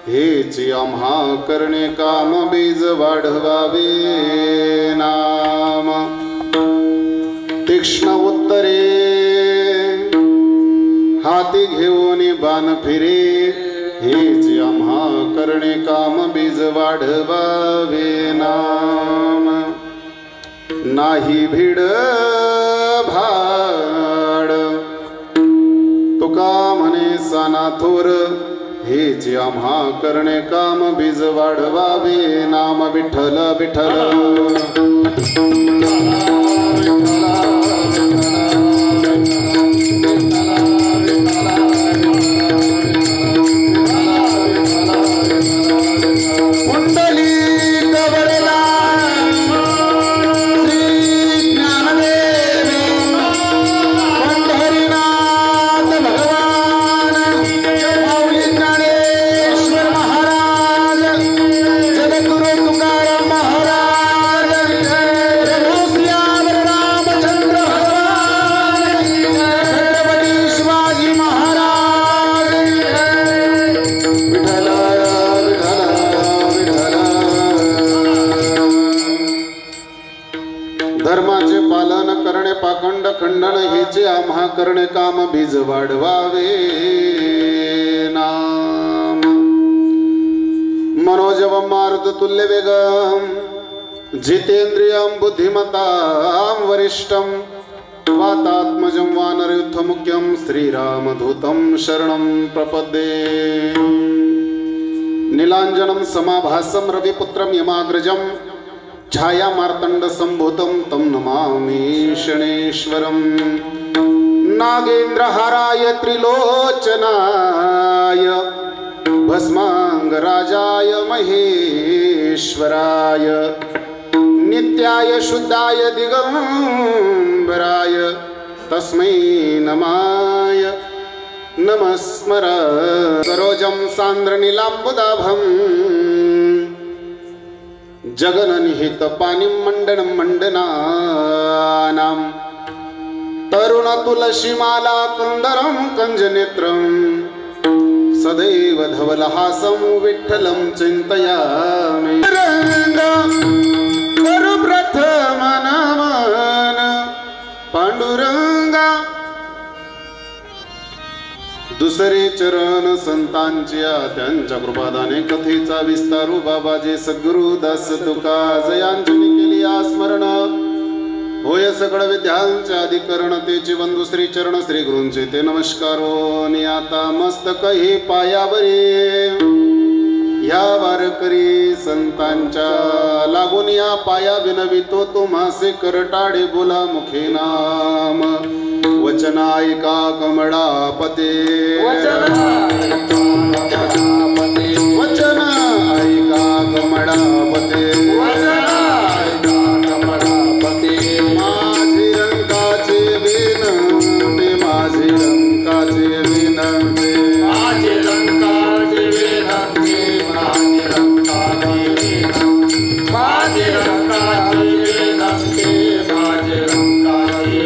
हेची आम्हा करणे काम बीज वाढवावे नाम तीक्ष्ण उत्तरे हाती घेऊन बाण फिरे हेची आम्हा करणे काम बीज वाढवावे नाम नाही भीड भाड तुका म्हणे साना थोर हेची आम्हा करणे काम बीज वाढवावे नाम विठ्ठल विठ्ठल खंडन हेचे आम्हा करणे काम बीज वाढवावे नाम मनोजवं मारुततुल्य वेगं जितेंद्रियं बुद्धिमतां वरिष्ठं वातात्मजं वानरयुद्धमुख्यं श्रीरामदूतं शरणं प्रपद्ये नीलांजनं समाभासं रविपुत्रं यमाग्रजं छाया मार्तंड संभूतं तं नमामि शनेश्वरं नागेंद्रहाराय त्रिलोचनाय भस्मांगराजाय महेश्वराय नित्याय शुद्धाय दिगंबराय तस्मै नमाय नमस्मर सरोजं सान्द्रनीलाम्बुदाभम् जगननिहित पानिं मंडनं मंडनानां तरुण तुलसीमाला कुंदरं कंजनेत्रं सदैव धवलहासं विठ्ठलं चिन्तयामि करू प्रथम नमन पांडुरंगा दुसरे चरण संतांच्या त्यांच्या कृपादाने कथेचा विस्तारू बाबाजे सद्गुरु दास तुका जयांजली केली स्मरण होय सकळ विद्यांच्या अधिकरण तेचे बंधू श्री चरण श्री गुरूंचे ते नमस्कारो नि आता मस्तक हे पायावरी या वारकरी संतांच्या लागून या पाया विनवितो तुम्हासे करटाडे बोला मुखे नाम वचनायिका कमळापते वचन ऐका कमळापते माझी रंकाचे विनंती माझी रंकाचे विनंती माझी रंकाचे विनंती माझी रंकाचे विनंती माझी रंकाचे विनंती माझी रंकाचे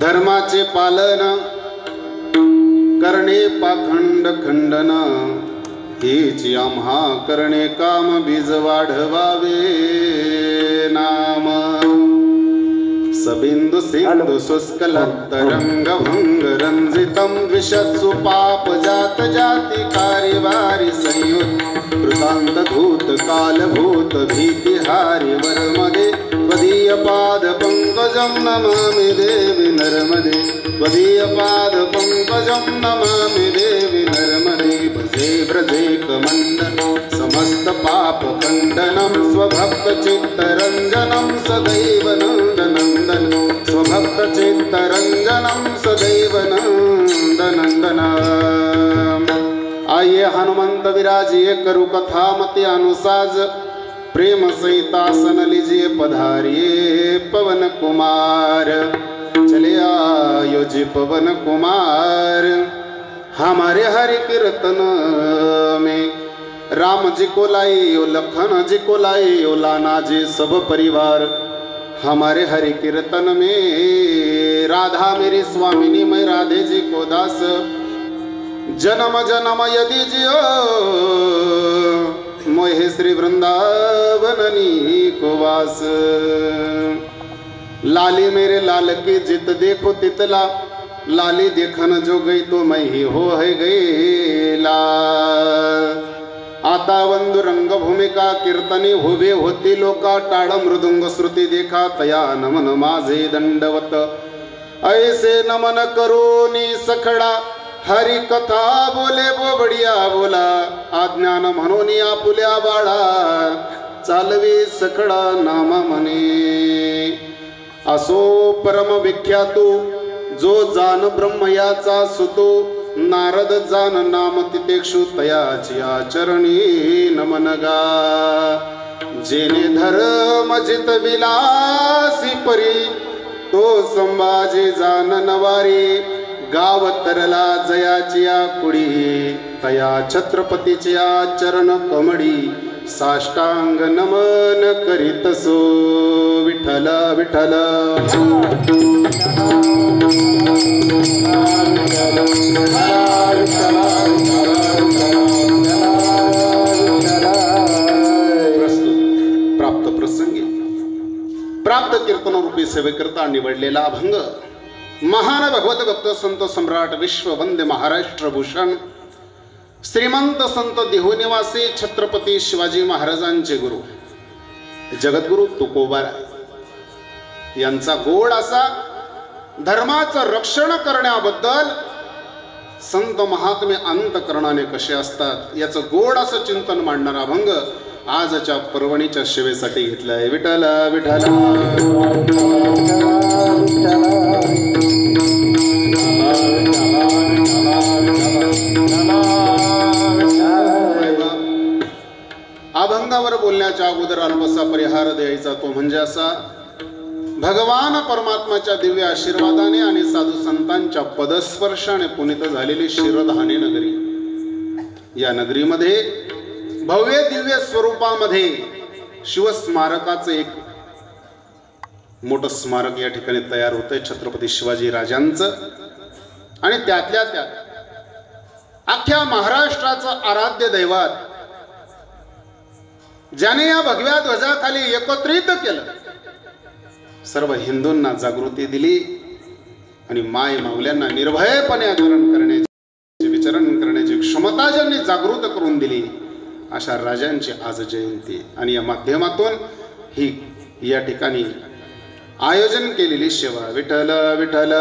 धर्माचे पालन करणे पाखंड खंडन हेची आम्हा करणे काम बीज वाढवावे नाम सबिंदु सिंधु शुष्कलत्तरंग भंग रंजितं द्विषत्सु पाप जात जाति कार्यवारी संयुत कृतांत धूत कालभूत भीतिहारी वरमदे त्वदीय पाद पंकजं नमामि देवी नर्मदे त्वदीय पाद पंकजं नमामि देवी नर्मदे भजे व्रजे कमंडन समस्त पाप खंडनं स्वभक्त चित्तरं सदैव नन्दनन्दन स्वभक्त चित्तरंजनम सदैव नन्दनन्दन। आइए हनुमंत विराजिए करु कथा मति अनुसाज प्रेम सहितासन लीजिए पधारिए पवन कुमार। चले आयो जी पवन कुमार हमारे हरि कीर्तन में। राम जी को लाई ओ लखन जी को लाई ओ लाना जी सब परिवार हमारे हरि कीर्तन में। राधा मेरी स्वामिनी मैं राधे जी को दास जन्म जन्म यदि जियो मोहे श्री वृंदावननी को वास। लाली मेरे लाल की जित देखो तितला लाली देखन जो गई तो मैं ही हो है गई लाल। आता वंदु रंग भूमिका कीर्तनी हुबे होती लोका टाळ मृदुंग श्रुती देखा तया नमन माझे दंडवत। ऐसे नमन करोनी सखडा हरी कथा बोले बो बडिया बोला आज्ञान म्हणून आपुल्या बाळा चालवी सखडा नाम म्हणे। असो परम विख्यातू जो जान ब्रह्म याचा सुतो नारद जान नाम तितेक्षु तयाची आचरणी नमन गा। जेने धर्म जित विलासी परी तो संभाजी जान नवारी गाव तरला जयाची कुडी तया छत्रपतीची चरण कमडी साष्टांग नमन करीत सो विठ्ठल विठ्ठल। प्राप्त प्रसंगी प्राप्त कीर्तन रूपी सेवेकरता निवडलेला अभंग महान भगवत भक्त संत सम्राट विश्व वंदे महाराष्ट्र भूषण श्रीमंत संत देहूनिवासी छत्रपती शिवाजी महाराजांचे गुरु जगद्गुरु तुकोबाराय यांचा गोड असा धर्माचं रक्षण करण्याबद्दल संत महात्मे अंतकरणाने कसे असतात याचं गोड असं चिंतन मांडणारा अभंग आजच्या पर्वणीच्या सेवेसाठी घेतला आहे। विठ्ठल विठ्ठल अभंगावर बोलण्याच्या अगोदर अल्पसा परिहार द्यायचा तो म्हणजे असा भगवान परमात्माच्या दिव्य आशीर्वादाने आणि साधू संतांच्या पदस्पर्शाने पुनीत झालेली शिरधानी नगरी। या नगरीमध्ये भव्य दिव्य स्वरूपामध्ये शिवस्मारकाचं एक मोठं स्मारक या ठिकाणी तयार होतंय छत्रपती शिवाजी राजांचं। आणि त्यातल्या त्यात अख्ख्या महाराष्ट्राचं आराध्य दैवत ज्याने या भगव्या ध्वजाखाली एकत्रित केलं सर्व हिंदूंना जागृती दिली आणि माय माऊल्यांना निर्भयपणे आचरण करण्याची विचरण करण्याची क्षमता ज्यांनी जागृत करून दिली अशा राजांची आज जयंती। आणि या माध्यमातून ही या ठिकाणी आयोजन केलेली सेवा विठ्ठल विठ्ठल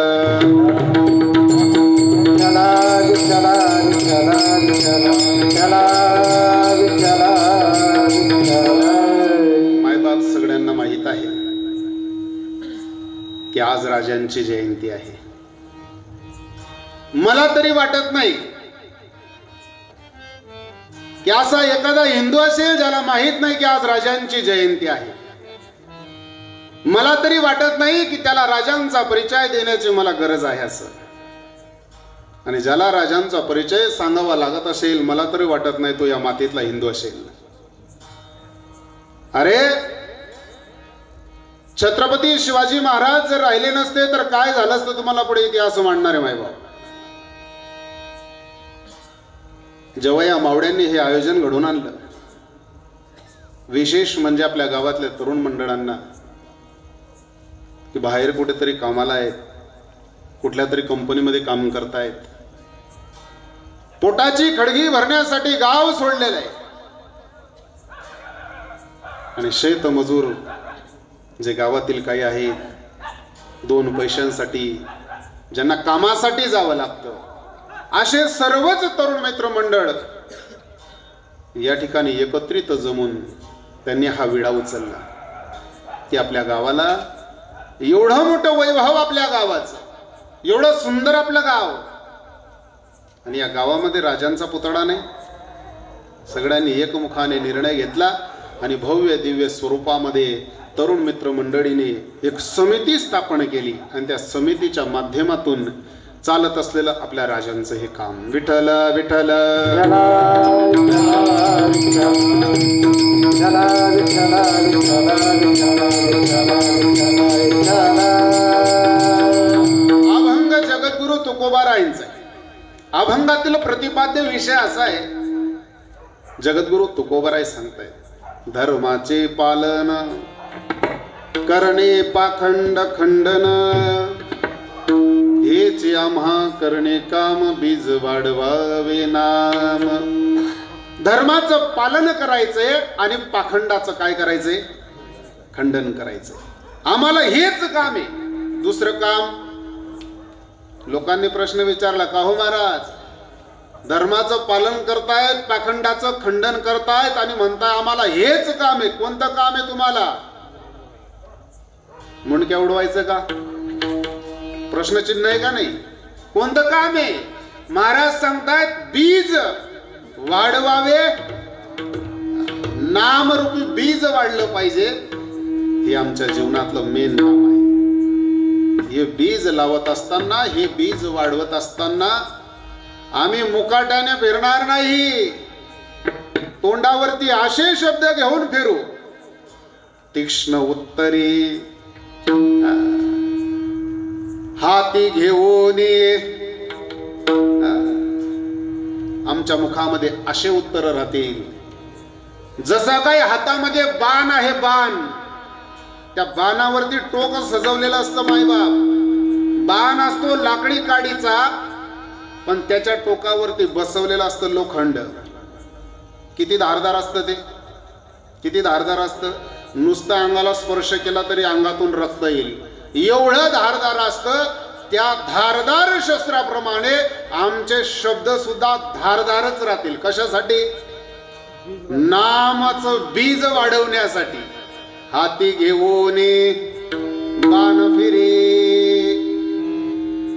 मायबाप सगळ्यांना माहित आहे की आज राजांची जयंती आहे। मला तरी वाटत नाही की असा एखादा हिंदू असेल ज्याला माहित नाही की आज राजांची जयंती आहे। मला तरी वाटत नाही की त्याला राजांचा परिचय देण्याची मला गरज आहे असं। आणि ज्याला राजांचा परिचय सांगावा लागत असेल मला तरी वाटत नाही तो या मातीतला हिंदू असेल। अरे छत्रपती शिवाजी महाराज जर राहिले नसते तर काय झालं असतं तुम्हाला पुढे इतिहास मांडणारे मायबाप। जेव्हा या मावड्यांनी हे आयोजन घडवून आणलं विशेष म्हणजे आपल्या गावातल्या तरुण मंडळांना की बाहेर कुठेतरी कामाला आहेत कुठल्या तरी कंपनीमध्ये काम करतायत पोटाची खडगी भरण्यासाठी गाव सोडलेलं आहे आणि शेतमजूर जे गावातील काही आहेत दोन पैशांसाठी ज्यांना कामासाठी जावं लागतं असे सर्वच तरुण मित्र मंडळ या ठिकाणी एकत्रित जमून त्यांनी हा विडा उचलला। की आपल्या गावाला एवढं मोठं वैभव, आपल्या गावाचं एवढं सुंदर आपलं गाव, आणि या गावामध्ये राजांचा पुतळा नाही. सगळ्यांनी एकमुखाने निर्णय घेतला आणि भव्य दिव्य स्वरूपामध्ये तरुण मित्र मंडळीने एक समिती स्थापन केली आणि त्या समितीच्या माध्यमातून चालत असलेलं आपल्या राजांचं हे काम. विठ्ठल विठ्ठल अभंग जगद्गुरु तुकोबारायांचा. अभंगातील प्रतिपाद्य विषय असा आहे, जगद्गुरु तुकोबाराय सांगतायत, धर्माचे पालन करणे पाखंड खंडन, हेच आम्हा करणे काम, बीज वाढवावे नाम. धर्माचं पालन करायचंय आणि पाखंडाचं काय करायचंय, खंडन करायचंय. आम्हाला हेच काम आहे, दुसरं काम. लोकांनी प्रश्न विचारला, का हो महाराज, धर्माचं पालन करतायत, पाखंडाचं खंडन करतायत आणि म्हणताय आम्हाला हेच काम आहे, कोणतं काम आहे तुम्हाला? मुंडक्या उडवायचं का? प्रश्नचिन्ह आहे का नाही? कोणतं काम आहे? महाराज सांगतायत बीज वाढवावे, नामरूपी बीज वाढलं पाहिजे, हे आमच्या जीवनातलं मेन काम आहे. हे बीज लावत असताना, हे बीज वाढवत असताना आम्ही मुकाट्याने फिरणार नाही, तोंडावरती असे शब्द घेऊन फिरू, तीक्ष्ण उत्तरी हाती घेऊन आमच्या मुखामध्ये असे उत्तर राहतील, जसं काही हातामध्ये बाण आहे, बाण, त्या बाणावरती टोक सजवलेलं असतं मायबाप. बाण असतो लाकडी काडीचा, पण त्याच्या टोकावरती बसवलेलं असतं लोखंड. किती धारदार असतं ते, किती धारदार असतं. नुसतं अंगाला स्पर्श केला तरी अंगातून रक्त येईल, एवढं धारदार असतं. त्या धारदार शस्त्राप्रमाणे आमचे शब्द सुद्धा धारदारच राहतील. कशासाठी? नामाचं बीज वाढवण्यासाठी. हाती घेऊन बाण फिरे.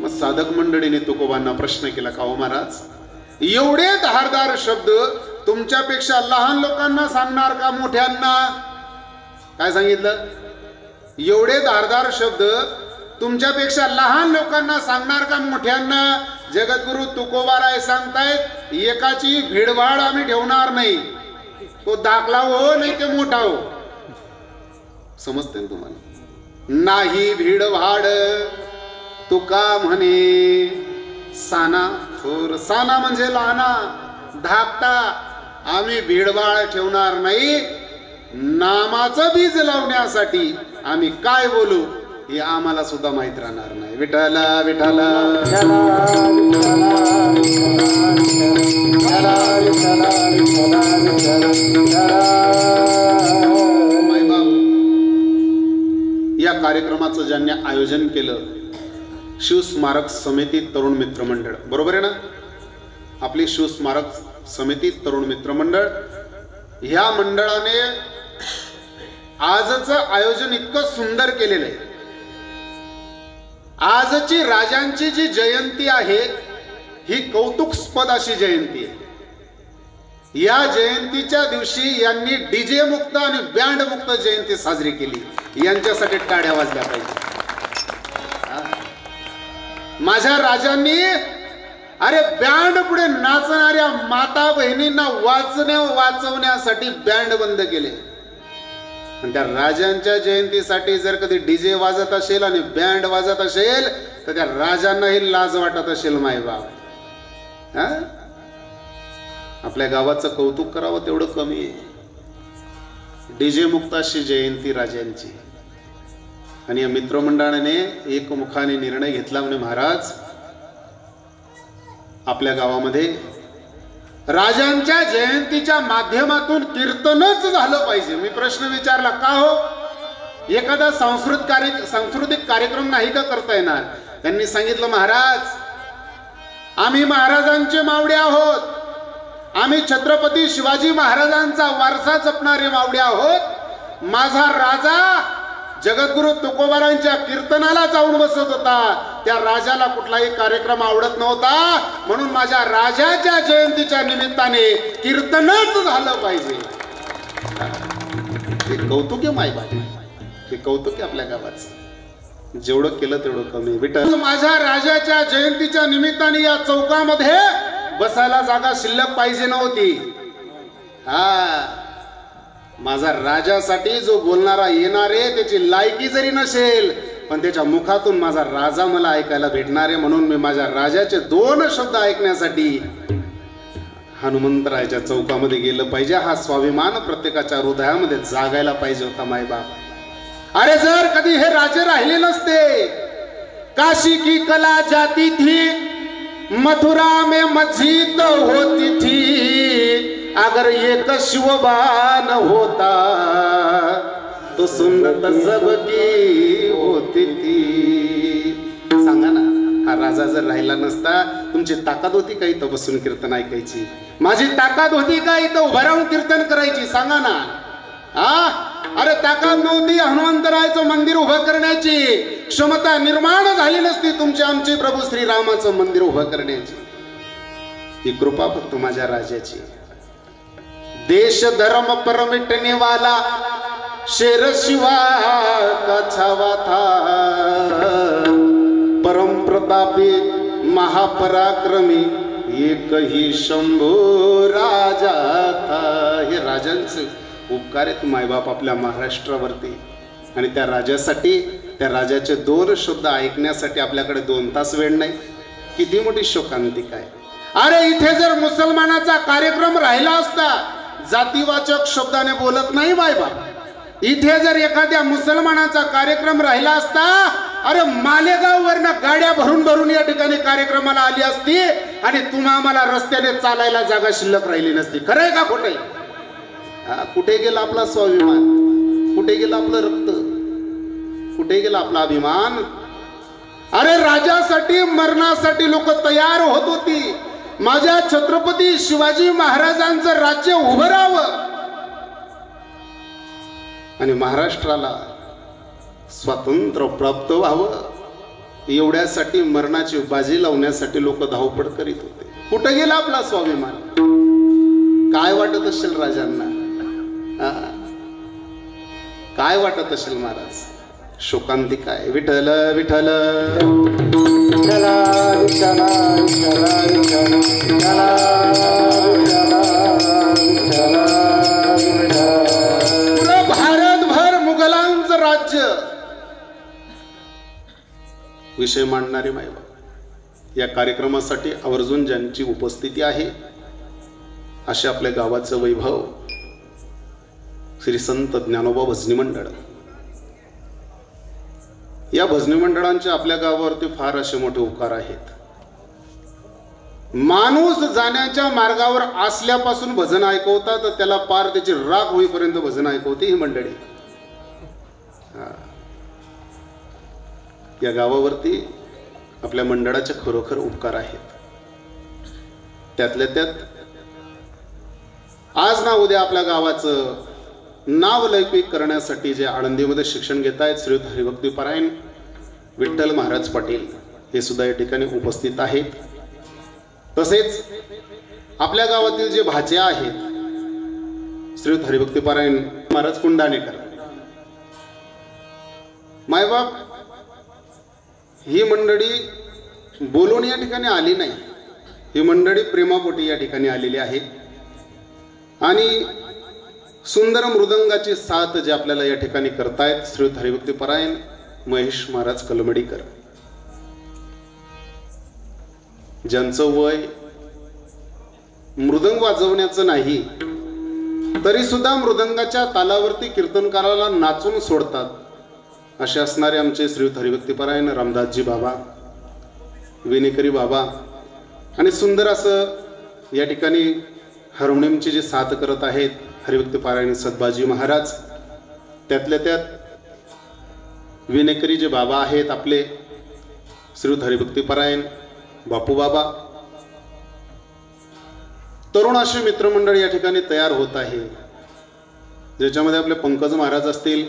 मग साधक मंडळीने तुकोबांना प्रश्न केला, का हो महाराज, एवढे धारदार शब्द तुमच्यापेक्षा लहान लोकांना सांगणार का मोठ्यांना? काय सांगितलं? एवढे धारदार शब्द तुमच्यापेक्षा लहान लोकांना सांगणार का मोठ्यांना? जगद्गुरु तुकोबाराय सांगतायत, एकाची भिडवाड आम्ही ठेवणार नाही, तो दाखला हो नाही ते मोठा हो. समजते ना तुम्हाला? नाही भीडवाड तुका म्हणे साना थोर. साना म्हणजे लहाना, धाकटा. आम्ही भीडवाळ ठेवणार नाही. नामाचं बीज लावण्यासाठी आम्ही काय बोलू हे आम्हाला सुद्धा माहित राहणार नाही. विठ्ठल विठ्ठल या कार्यक्रमाचं ज्यांनी आयोजन केलं, शिवस्मारक समिती तरुण मित्र मंडळ, बरोबर आहे ना? आपली शिवस्मारक समिती तरुण मित्र मंडळ, ह्या मंडळाने आजचं आयोजन इतकं सुंदर केलेलं आहे. आजची राजांची जी जयंती आहे ही कौतुकस्पद अशी जयंती आहे. या जयंतीच्या दिवशी यांनी डीजे मुक्त आणि बँड मुक्त जयंती साजरी केली. यांच्यासाठी टाळ्या वाजल्या पाहिजे. माझ्या राजांनी अरे बँड पुढे नाचणाऱ्या माता बहिणींना वाचवण्यासाठी बँड बंद केले. आणि त्या राजांच्या जयंतीसाठी जर कधी डीजे वाजत असेल आणि बँड वाजत असेल तर त्या राजांनाही लाज वाटत असेल मायबाप. आपल्या गावाचं कौतुक करावं तेवढं कमी आहे. डीजे मुक्त अशी जयंती राजांची. आणि या मित्रमंडळाने एकमुखाने निर्णय घेतला, म्हणे महाराज आपल्या गावामध्ये राजांच्या जयंतीच्या माध्यमातून कीर्तनच झालं पाहिजे. मी प्रश्न विचारला, का हो, एखादा सांस्कृतिक कार्यक्रम नाही का करता येणार? त्यांनी सांगितलं, महाराज आम्ही महाराजांचे मावडे आहोत, आम्ही छत्रपती शिवाजी महाराजांचा वारसा जपणारे मावडे आहोत. माझा राजा जगद्गुरु तुकोबारांच्या कीर्तनाला जाऊन बसत होता. त्या राजाला कुठलाही कार्यक्रम आवडत नव्हता, म्हणून माझ्या राजाच्या जयंतीच्या निमित्ताने कीर्तनच झालं पाहिजे. हे कौतुक आहे मायबाप, हे कौतुक आहे आपल्या गावाचं. जेवढं केलं तेवढं कमी. विठ्ठल माझ्या राजाच्या जयंतीच्या निमित्ताने या चौकामध्ये बसायला जागा शिल्लक पाहिजे नव्हती. माझा राजासाठी जो बोलणारा येणारे त्याची लायकी जरी नसेल, पण त्याच्या मुखातून माझा राजा मला ऐकायला भेटणार आहे. म्हणून मी माझ्या राजाचे 2 शब्द ऐकण्यासाठी हनुमंतरायाच्या चौकामध्ये गेलं पाहिजे. हा स्वाभिमान प्रत्येकाच्या हृदयामध्ये जागायला पाहिजे होता मायबाप. अरे जर कधी हे राजे राहिले नसते, काशी की कला जाती थी, मथुरा में मस्जिद होती थी, अगर एक शिवबान होता तो सुन्नत सबकी होती थी. सांगा ना, हा राजा जर राहिला नसता, तुमची ताकद होती का इथं बसून कीर्तन ऐकायची? माझी ताकद होती का इथं उभं राहून कीर्तन करायची? सांगा ना. अरे ताकद नव्हती हनुमंतरायाचं मंदिर उभं करण्याची, क्षमता निर्माण झाली नसती तुमची आमची प्रभू श्रीरामाचं मंदिर उभं करण्याची. ही कृपा फक्त माझ्या राजाची. देश धर्म पर मिटने वाला शेर शिवा का छावा था, परम प्रतापी महापराक्रमी एक ही शंभू राजा था. हे राजांचे उपकार आहेत मायबाप आपल्या महाराष्ट्रावरती. आणि त्या राजासाठी, त्या राजाचे 2 शब्द ऐकण्यासाठी आपल्याकडे 2 तास वेळ नाही. किती मोठी शोकांतिका आहे. अरे इथे जर मुसलमानाचा कार्यक्रम राहिला असता, जातीवाचक शब्दाने बोलत नाही मायबाप, इथे जर एखाद्या मुसलमानाचा कार्यक्रम राहिला असता, अरे मालेगाव वरनं गाड्या भरून भरून या ठिकाणी कार्यक्रमाला आली असती आणि तुम्हा मला रस्त्याने चालायला जागा शिल्लक राहिली नसती. खरंय का खोटंय? कुठे गेला आपला स्वाभिमान? कुठे गेला आपलं रक्त? कुठे गेला आपला अभिमान? अरे राजासाठी मरणासाठी लोक तयार होत होती. माझ्या छत्रपती शिवाजी महाराजांचं राज्य उभं राहावं आणि महाराष्ट्राला स्वातंत्र्य प्राप्त व्हावं, एवढ्यासाठी मरणाची बाजी लावण्यासाठी लोक धावपळ करीत होते. कुठे गेला आपला स्वाभिमान? काय वाटत असेल राजांना? काय वाटत असेल महाराज? शोकांतिका आहे. विठ्ठल विठ्ठल भारतभर मुघलांचं राज्य विषय मांडणारे मायबाप या कार्यक्रमासाठी आवर्जून ज्यांची उपस्थिती आहे, अशा आपल्या गावाचं वैभव श्री संत ज्ञानोबा भजनी मंडळ. या भजनी मंडळांचे आपल्या गावावरती फार असे मोठे उपकार आहेत. माणूस जाण्याच्या मार्गावर असल्यापासून भजन ऐकवतात, तर त्याला पार त्याची राख होईपर्यंत भजन ऐकवते ही मंडळी. या गावावरती आपल्या मंडळाचे खरोखर उपकार आहेत. त्यातल्या त्यात आज ना उद्या आपल्या गावाचं नाव लौकिक करण्यासाठी जे आळंदीमध्ये शिक्षण घेत आहेत श्रीयुत हरिभक्तीपरायण विठ्ठल महाराज पाटील, हे सुद्धा या ठिकाणी उपस्थित आहेत. तसेच आपल्या गावातील जे भाचे आहेत श्रीयुत हरिभक्तीपरायण महाराज कुंडाणेकर. मायबाप, ही मंडळी बोलून या ठिकाणी आली नाही, ही मंडळी प्रेमापोटी या ठिकाणी आलेली आहे. आणि सुंदर मृदंगाची साथ जे आपल्याला या ठिकाणी करतायत श्रीयुत हरिभक्तीपरायण महेश महाराज कलमडीकर, ज्यांचं वय मृदंग वाजवण्याचं नाही तरी सुद्धा मृदंगाच्या तालावरती कीर्तनकाराला नाचून सोडतात, असे असणारे आमचे श्रीयुत हरिभक्तीपरायण रामदासजी बाबा, विनेकरी बाबा, आणि सुंदर असं या ठिकाणी हार्मोनियमची जी साथ करत आहेत हरिभक्तीपरायण सदबाजी महाराज. त्यातल्या त्यात विनेकरी जे बाबा आहेत आपले श्रीयुत हरिभक्तीपरायण बापू बाबा. तरुण असे मित्रमंडळ या ठिकाणी तयार होत आहे, ज्याच्यामध्ये आपले पंकज महाराज असतील,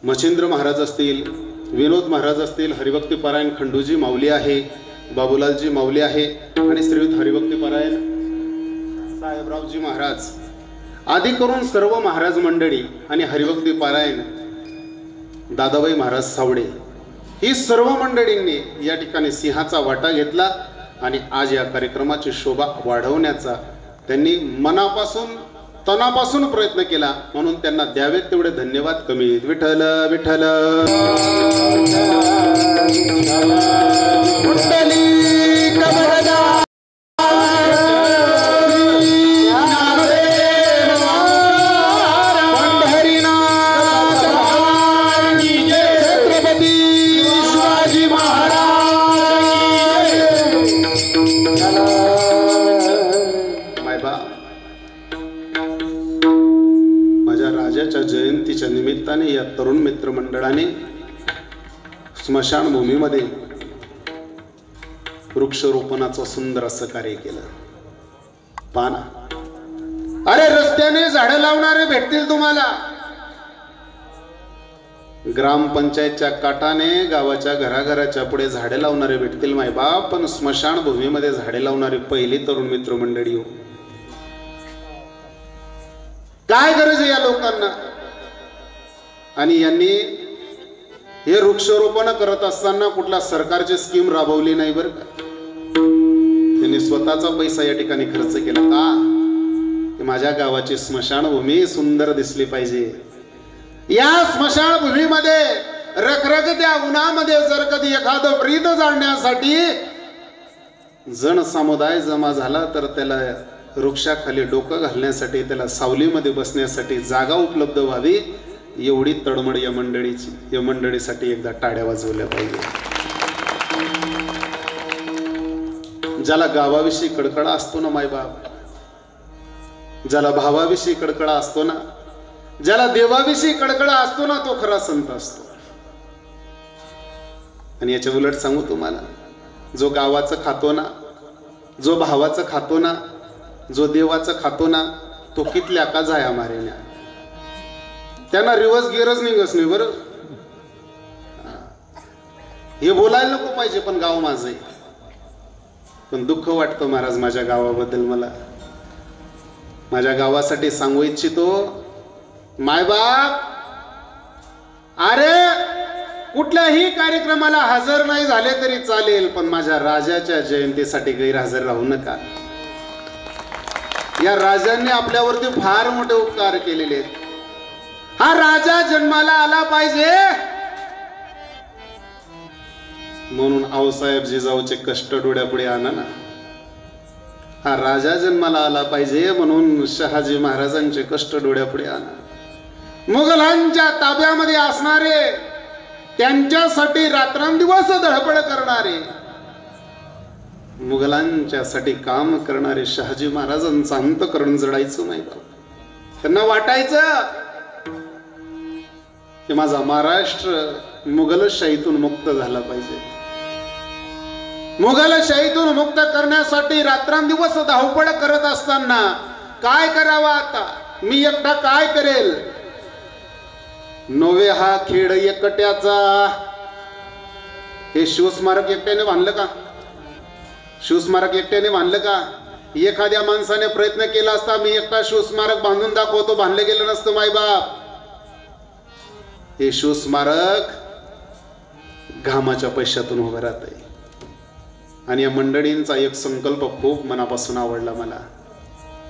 मच्छिंद्र महाराज असतील, विनोद महाराज असतील, हरिभक्ती पारायण खंडूजी माऊली आहे, बाबूलालजी माऊली आहे आणि श्रीयुत हरिभक्ती पारायण साहेबरावजी महाराज आदी करून सर्व महाराज मंडळी आणि हरिभक्ती पारायण दादाबाई महाराज सावडे ही सर्व मंडळींनी या ठिकाणी सिंहाचा वाटा घेतला आणि आज या कार्यक्रमाची शोभा वाढवण्याचा त्यांनी मनापासून तनापासून प्रयत्न केला, म्हणून त्यांना द्यावेत तेवढे धन्यवाद कमी आहेत. विठ्ठल विठ्ठल जयंतीच्या निमित्ताने या तरुण मित्र मंडळाने स्मशानभूमीमध्ये वृक्षरोपणाचं सुंदर असं कार्य केलं. पाना अरे रस्त्याने झाडं लावणारे भेटतील तुम्हाला, ग्रामपंचायतच्या काटाने गावाच्या घराघराच्या पुढे झाडे लावणारे भेटतील मायबाप, पण स्मशानभूमीमध्ये झाडे लावणारी पहिली तरुण मित्र मंडळी हो. काय गरज आहे या लोकांना? आणि यांनी हे वृक्षारोपण करत असताना कुठला सरकारची स्कीम राबवली नाही बरं का. त्यांनी स्वतःचा पैसा या ठिकाणी खर्च केला का, की माझ्या गावाची स्मशानभूमी सुंदर दिसली पाहिजे. या स्मशानभूमीमध्ये रखरखत्या उन्हामध्ये जर कधी एखादं प्रीत जाणण्यासाठी जन समुदाय जमा झाला तर त्याला वृक्षाखाली डोकं घालण्यासाठी, त्याला सावलीमध्ये बसण्यासाठी जागा उपलब्ध व्हावी, एवढी तडमड या मंडळीची. या मंडळीसाठी एकदा टाळ्या वाजवल्या पाहिजे. ज्याला गावाविषयी कडकडा असतो ना मायबाप, ज्याला भावाविषयी कडकडा असतो ना, ज्याला देवाविषयी कडकडा असतो ना, तो खरा संत असतो. आणि याच्या उलट सांगू तुम्हाला, जो गावाचं खातो ना, जो भावाचं खातो ना, जो देवाचं खातो ना, तो कितल्या का जाया मारेल्या, त्यांना रिवर्स गिअरच निघस नाही बरं. हे बोलायला नको पाहिजे, पण गाव माझं आहे. पण दुःख वाटतं महाराज माझ्या गावाबद्दल. मला माझ्या गावासाठी सांगू इच्छितो मायबाप, अरे कुठल्याही कार्यक्रमाला हजर नाही झाले तरी चालेल, पण माझ्या राजाच्या जयंतीसाठी गैरहजर राहू नका. या राजांनी आपल्यावरती फार मोठे उपकार केलेले आहेत. हा राजा जन्माला आला पाहिजे म्हणून आऊसाहेब जिजाऊचे कष्ट डोळ्यापुढे आणा ना. हा राजा जन्माला आला पाहिजे म्हणून शहाजी महाराजांचे कष्ट डोळ्यापुढे आणा. मुघलांच्या ताब्यामध्ये असणारे, त्यांच्यासाठी रात्रंदिवस धडपड करणारे, मुघलांच्यासाठी काम करणारे शहाजी महाराजांचं अंतःकरण जडायचं नाही का. त्यांना वाटायचं की माझा महाराष्ट्र मुघलशाहीतून मुक्त झाला पाहिजे. मुघलशाहीतून मुक्त करण्यासाठी रात्रंदिवस धावपळ करत असताना काय करावं आता, मी एकटा काय करेल. नोवे हा खेळ एकट्याचा. हे शिवस्मारक एकट्याने बांधलं का? शिवस्मारक एकट्याने बांधलं का? एखाद्या माणसाने प्रयत्न केला असता, मी एकटा शिवस्मारक बांधून दाखवतो, बांधलं गेलं नसतं मायबाप. हे शिवस्मारक घामाच्या पैशातून उभं राहत आहे. आणि या मंडळींचा एक संकल्प खूप मनापासून आवडला मला.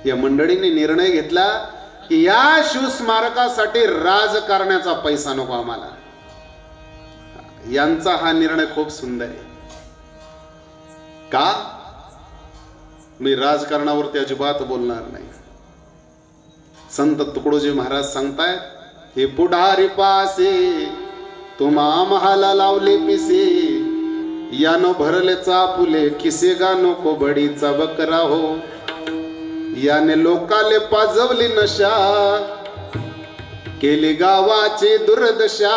या मंडळींनी निर्णय घेतला की या शिवस्मारकासाठी राजकारण्याचा पैसा नको आम्हाला. यांचा हा निर्णय खूप सुंदर आहे. का? मी राजकारणावरती अजिबात बोलणार नाही. संत तुकडोजी महाराज सांगतायत, हे पुढारी पासे तुम्हा महाला लावले पिसे, यानो भरले चापुले खिसे गा नको बडीचा बकरा हो. याने लोकाले पाजवली नशा, केली गावाची दुर्दशा.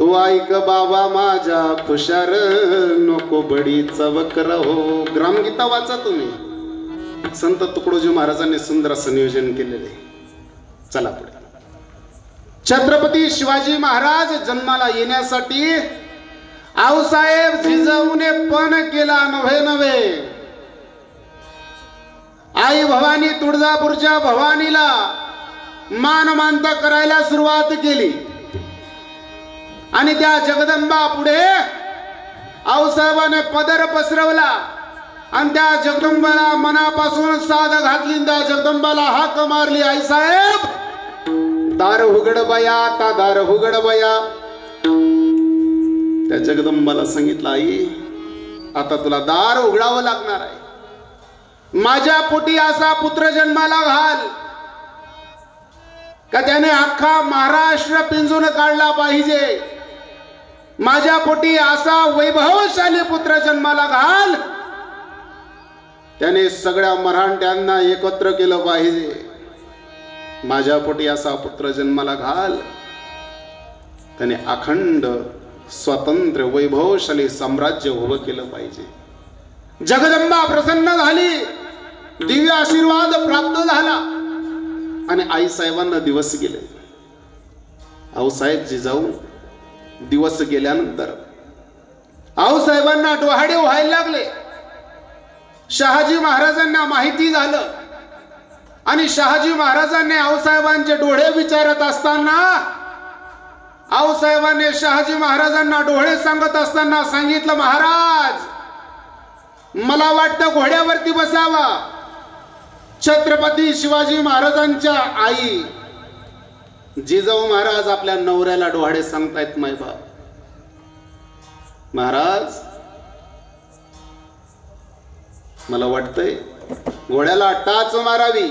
तो ऐक बाबा माझ्या खुशार नको बडीचा बकरा हो. ग्रामगीता वाचा तुम्ही. संत तुकडोजी महाराजांनी सुंदर असं नियोजन केलेले. चला पुढे. छत्रपती शिवाजी महाराज जन्माला येण्यासाठी आऊसाहेब जिजाऊने पण केला नव्हे आई भवानी तुळजापूरच्या भवानीला मानमानता करायला सुरुवात केली आणि त्या जगदंबा पुढे आऊसाहेबाने पदर पसरवला आणि त्या जगदंबाला मनापासून साद घातली. त्या जगदंबाला हाक मारली, आई साहेब दार उघड बया, आता दार उघड बया. त्या जगदंबाला सांगितलं, आई आता तुला दार उघडावं लागणार आहे. माझ्या पोटी असा पुत्र जन्माला घाल का त्याने अख्खा महाराष्ट्र पिंजून काढला पाहिजे. माझ्या पोटी असा वैभवशाली पुत्र जन्माला घाल त्याने सगळ्या मराठ्यांना एकत्र केलं पाहिजे. माझ्या पोटी असा पुत्र जन्माला घाल त्याने अखंड स्वतंत्र वैभवशाली साम्राज्य उभं केलं पाहिजे. जगदंबा प्रसन्न झाली, दिव्य आशीर्वाद प्राप्त झाला आणि आई साहेबांना दिवस गेले. आऊसाहेब जिजाऊ दिवस गेल्यानंतर आऊसाहेबांना डोहाळे व्हायला लागले. शहाजी महाराजांना माहिती झालं आणि शहाजी महाराजांनी आऊसाहेबांचे डोळे विचारत असताना आऊसाहेबांनी शहाजी महाराजांना डोळे सांगत असताना सांगितलं, महाराज मला वाटतं घोड्यावरती बसावा. छत्रपती शिवाजी महाराजांच्या आई जिजाऊ महाराज आपल्या नवऱ्याला डोहाळे सांगतायत, मायबा महाराज मला वाटतंय घोड्याला टाच मारावी.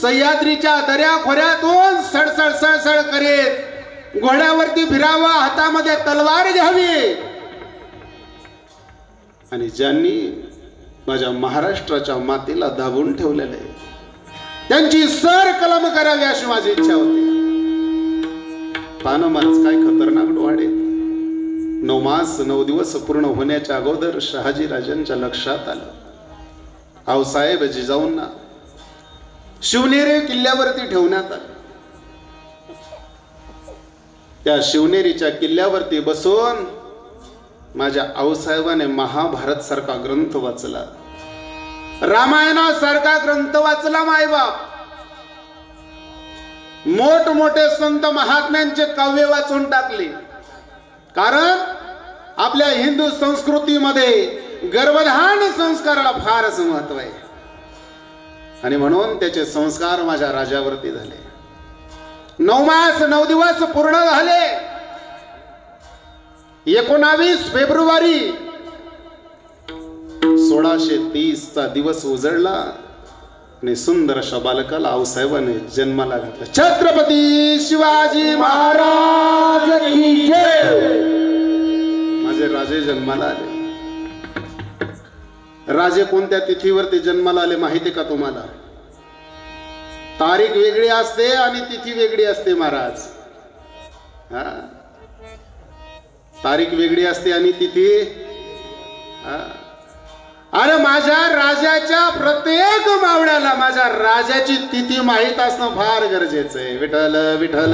सह्याद्रीच्या दर्या खोऱ्यातून सडसड सडसड करीत घोड्यावरती फिरावा, हातामध्ये तलवार घ्यावी आणि ज्यांनी माझ्या महाराष्ट्राच्या मातीला दाबून ठेवलेले त्यांची सर कलम करावी अशी माझी इच्छा होती. पानमाच काय खतरनाक डोहाळे. 9 मास 9 दिवस पूर्ण होण्याच्या अगोदर शहाजी राजांच्या लक्षात आलं, आऊसाहेब जिजाऊंना शिवनेरी किल्ल्यावरती ठेवण्यात आलं. त्या शिवनेरीच्या किल्ल्यावरती बसून माझ्या आऊसाहेबाने महाभारत सारखा ग्रंथ वाचला, रामायणासारखा ग्रंथ वाचला. मायबाप मोठमोठे संत महात्म्यांचे काव्य वाचून टाकले. कारण आपल्या हिंदू संस्कृतीमध्ये गर्भधान संस्काराला फारच महत्व आहे आणि म्हणून त्याचे संस्कार माझ्या राजावरती झाले. 9 मास 9 दिवस पूर्ण झाले. 19 फेब्रुवारी 1630 चा दिवस उजळला आणि सुंदर अशा बालकाला आऊसाहेबांनी जन्माला घातला. छत्रपती शिवाजी महाराज की जय. माझे राजे जन्माला आले. राजे कोणत्या तिथीवरती जन्माला आले माहिती का तुम्हाला? तारीख वेगळी असते आणि तिथी वेगळी असते महाराज. तारीख वेगळी असते आणि तिथी. अरे माझ्या राजाच्या प्रत्येक मावळ्याला माझ्या राजाची तिथी माहित असणं फार गरजेचं आहे. विठ्ठल विठ्ठल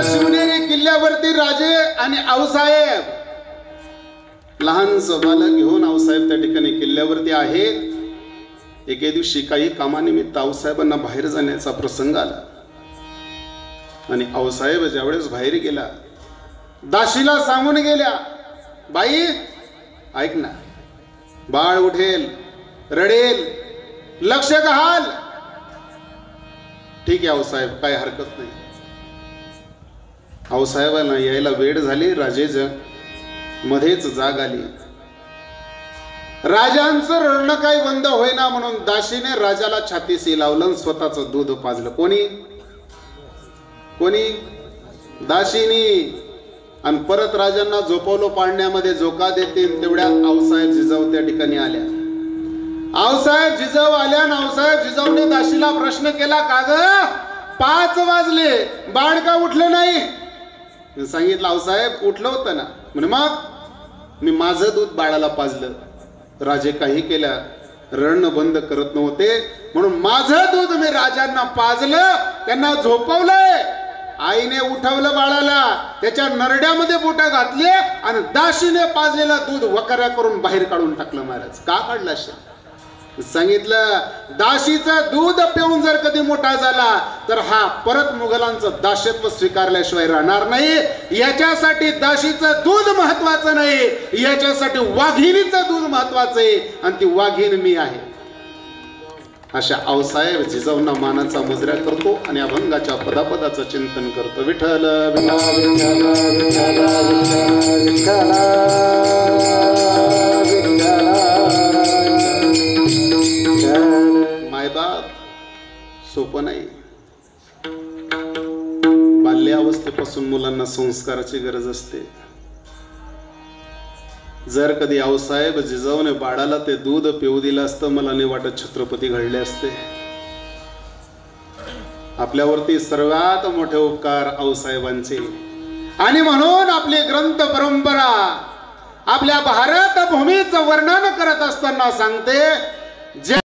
शिवनेरी किल्ल्यावरती राजे आणि आऊसाहेब लहानसं बालक घेऊन आऊसाहेब त्या ठिकाणी किल्ल्यावरती आहेत. एके दिवशी काही कामानिमित्त आऊसाहेबांना बाहेर जाण्याचा प्रसंग आला आणि आऊसाहेब ज्यावेळेस बाहेर गेला दाशीला सांगून गेल्या, बाई ऐक ना, बाळ उठेल रडेल लक्ष घाल. ठीक आहे आऊसाहेब, काय हरकत नाही. आऊसाहेबांना यायला वेळ झाली. राजे मध्येच जाग आली. राजांचं रडणं काही बंद होईना म्हणून दाशीने राजाला छातीशी लावलं, स्वतःच दूध पाजलं. कोणी कोणी दाशीनी. आणि परत राजांना झोपवलं पाळण्यामध्ये. झोका देतील तेवढ्यात आऊसाहेब जिजाऊ त्या ठिकाणी आल्या. आऊसाहेब जिजाऊ आल्या. आऊसाहेब जिजाऊने दाशीला प्रश्न केला, का ग 5 वाजले बाळ का उठलं नाही? सांगितलं आऊसाहेब उठलं होतं ना. म्हणे मग मी माझं दूध बाळाला पाजलं. राजे काही केल्या रडणं बंद करत नव्हते, म्हणून माझं दूध मी राजांना पाजलं, त्यांना झोपवलंय. आईने उठवलं बाळाला, त्याच्या नरड्यामध्ये बोटं घातली आणि दाशीने पाजलेलं दूध वकऱ्या करून बाहेर काढून टाकलं. महाराज का काढलं? सांगितलं दाशीचं दूध पिऊन जर कधी मोठा झाला तर हा परत मुघलांचं दास्यत्व स्वीकारल्याशिवाय राहणार नाही. याच्यासाठी दाशीचं दूध महत्वाचं नाही, याच्यासाठी वाघिणीचं दूध महत्वाचं आहे, आणि ती वाघीण मी आहे. अशा आऊसाहेब जिजाऊंना मानाचा मुजरा करतो आणि अभंगाच्या पदापदाचं चिंतन करतो. विठ्ठल मायबाप सोपं नाही. बाल्यावस्थेपासून मुलांना संस्काराची गरज असते. जर कधी आऊसाहेब जिजाऊने बाळाला ते दूध पिऊ दिलं असतं, मला नाही वाटत छत्रपती घडले असते. आपल्यावरती सर्वात मोठे उपकार आऊसाहेबांचे. आणि म्हणून आपली ग्रंथ परंपरा आपल्या भारत भूमीचं वर्णन करत असताना सांगते, जे